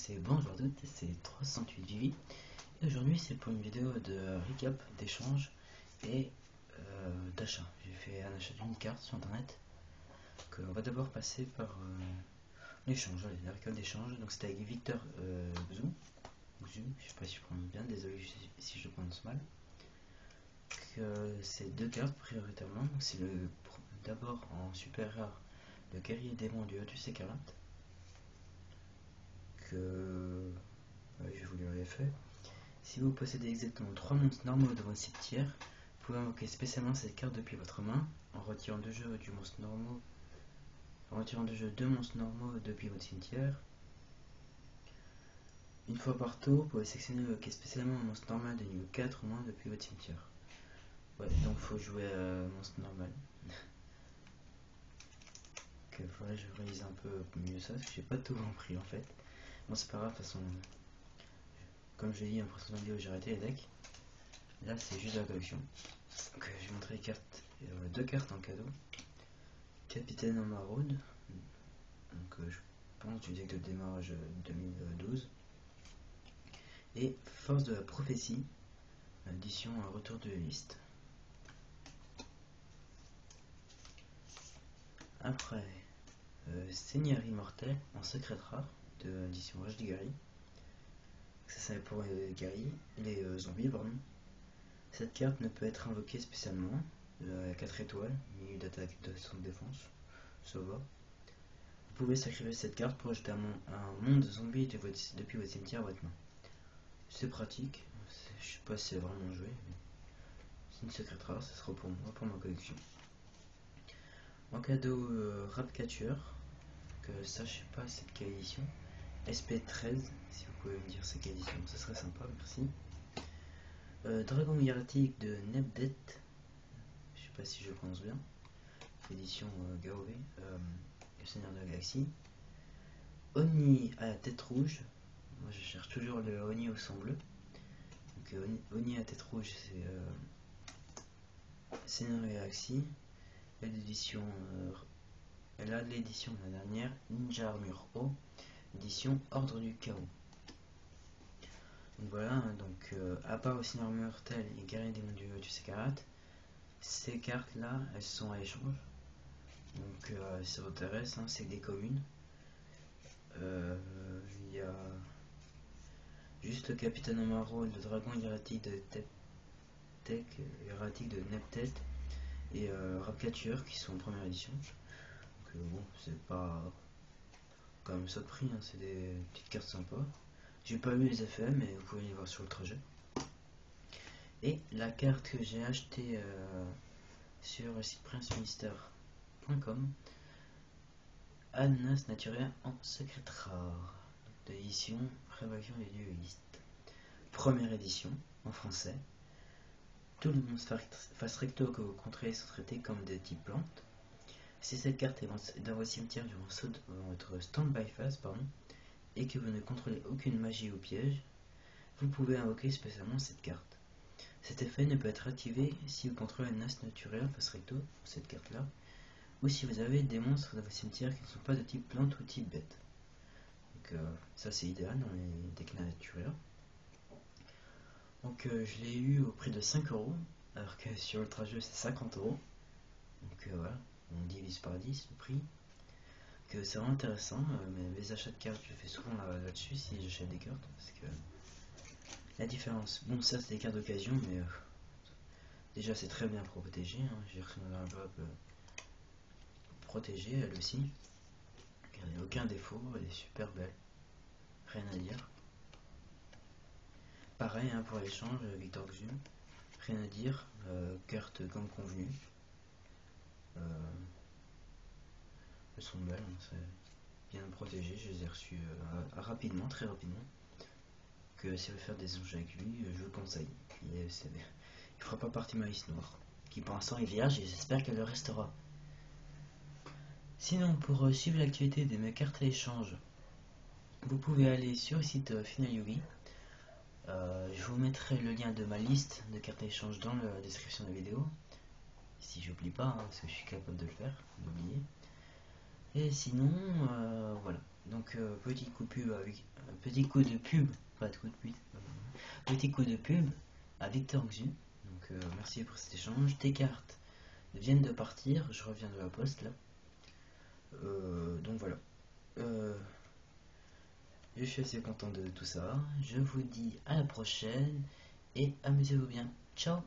c'est bonjour à toutes, c'est 308 Vivi et aujourd'hui c'est pour une vidéo de recap d'échange et d'achat. J'ai fait un achat d'une carte sur internet que on va d'abord passer par l'échange, la récolte d'échange. Donc c'était avec Victor Xu, je sais pas si je prononce bien, désolé si je prononce mal. C'est deux cartes prioritairement, donc c'est d'abord en super rare le guerrier démon du Lotus écarlate que je vous l'avais fait. Si vous possédez exactement 3 monstres normaux dans votre cimetière, vous pouvez invoquer spécialement cette carte depuis votre main en retirant de jeu du monstre normaux, en retirant de jeu 2 monstres normaux depuis votre cimetière. Une fois par tour, vous pouvez sélectionner et invoquer spécialement un monstre normal de niveau 4 ou moins depuis votre cimetière. Ouais, donc faut jouer monstre normal. Il faudrait que je réalise un peu mieux ça, parce que j'ai pas tout compris en fait. Bon, c'est pas grave, de toute façon, comme je l'ai dit en précédente vidéo, j'ai arrêté les decks. Là, c'est juste la collection. Donc, j'ai montré les cartes, deux cartes en cadeau. Capitaine en maraude, donc je pense du deck de démarrage 2012. Et Force de la prophétie, édition retour de liste. Après, Seigneur immortel en secret rare de l'édition Rage des guerriers. Ça c'est pour les guerriers, les zombies pardon. Cette carte ne peut être invoquée spécialement, 4 étoiles, milieu d'attaque de son défense, ça va. Vous pouvez sacrifier cette carte pour ajouter un monde zombie depuis votre cimetière à votre main. C'est pratique, je sais pas si c'est vraiment joué, mais c'est une secrète rare, ça sera pour moi, pour ma collection. En cadeau, Rapcatcher, que ça je sais pas c'est de quelle édition. SP13, si vous pouvez me dire c'est quelle édition, ça serait sympa, merci. Dragon hiératique de Nebdet, je sais pas si je le prononce bien, édition Gaové, le Seigneur de la Galaxie. Oni à la tête rouge, moi je cherche toujours le Oni au sang bleu. Donc Oni à tête rouge c'est Seigneur de la Galaxie. L'édition, elle a l'édition de la dernière, Ninja Armure O, édition Ordre du Chaos. Donc voilà, donc à part aussi Seigneur Mortel et Guerrier des Mondiaux du Sécarate, ces cartes là elles sont à échange. Donc si ça vous intéresse, hein, c'est des communes. Il y a juste le Capitaine Amaro et le Dragon hiératique de hiératique de Neptet et Rapcatcher qui sont en première édition. Donc bon, c'est pas quand même ça de prix, hein, c'est des petites cartes sympas. J'ai pas lu les effets, mais vous pouvez les voir sur le trajet. Et la carte que j'ai achetée sur le site princeminister.com, Ananas naturel en secret rare, de l'édition Révolution des duelistes. Première édition, en français. Tous les monstres face recto que vous contrôlez sont traités comme des types plantes. Si cette carte est dans votre cimetière durant votre stand-by phase, et que vous ne contrôlez aucune magie ou piège, vous pouvez invoquer spécialement cette carte. Cet effet ne peut être activé si vous contrôlez un as naturel face recto, cette carte là, ou si vous avez des monstres dans votre cimetière qui ne sont pas de type plante ou type bête. Donc ça c'est idéal dans les decks naturels. Donc je l'ai eu au prix de 5 €, alors que sur Ultra Jeu c'est 50 €. Donc voilà, on divise par 10 le prix. Que c'est vraiment intéressant, mais les achats de cartes je fais souvent là-dessus si j'achète des cartes, parce que la différence, bon ça c'est des cartes d'occasion, mais déjà c'est très bien protégé, hein. J'ai reçu dans l'enveloppe protégée elle aussi, elle n'a aucun défaut, elle est super belle, rien à dire. Pareil hein, pour l'échange, Victor Xu, rien à dire, carte comme convenu. Elles sont belles, hein, c'est bien protégé, je les ai reçues rapidement, très rapidement. Que si vous voulez faire des échanges avec lui, je le conseille. Il fera pas partie de ma liste noire, qui pour l'instant est vierge et j'espère qu'elle le restera. Sinon, pour suivre l'activité de mes cartes à échange, vous pouvez aller sur le site Final Yugi. Je vous mettrai le lien de ma liste de cartes à échange dans la description de la vidéo. Si j'oublie pas, hein, parce que je suis capable de le faire, d'oublier. Et sinon, voilà. Donc petit coup de pub avec petit coup de pub, pas de coup de pub, petit coup de pub à Victor Xu. Donc merci pour cet échange. Tes cartes viennent de partir, je reviens de la poste là. Donc voilà. Je suis assez content de tout ça. Je vous dis à la prochaine et amusez-vous bien. Ciao.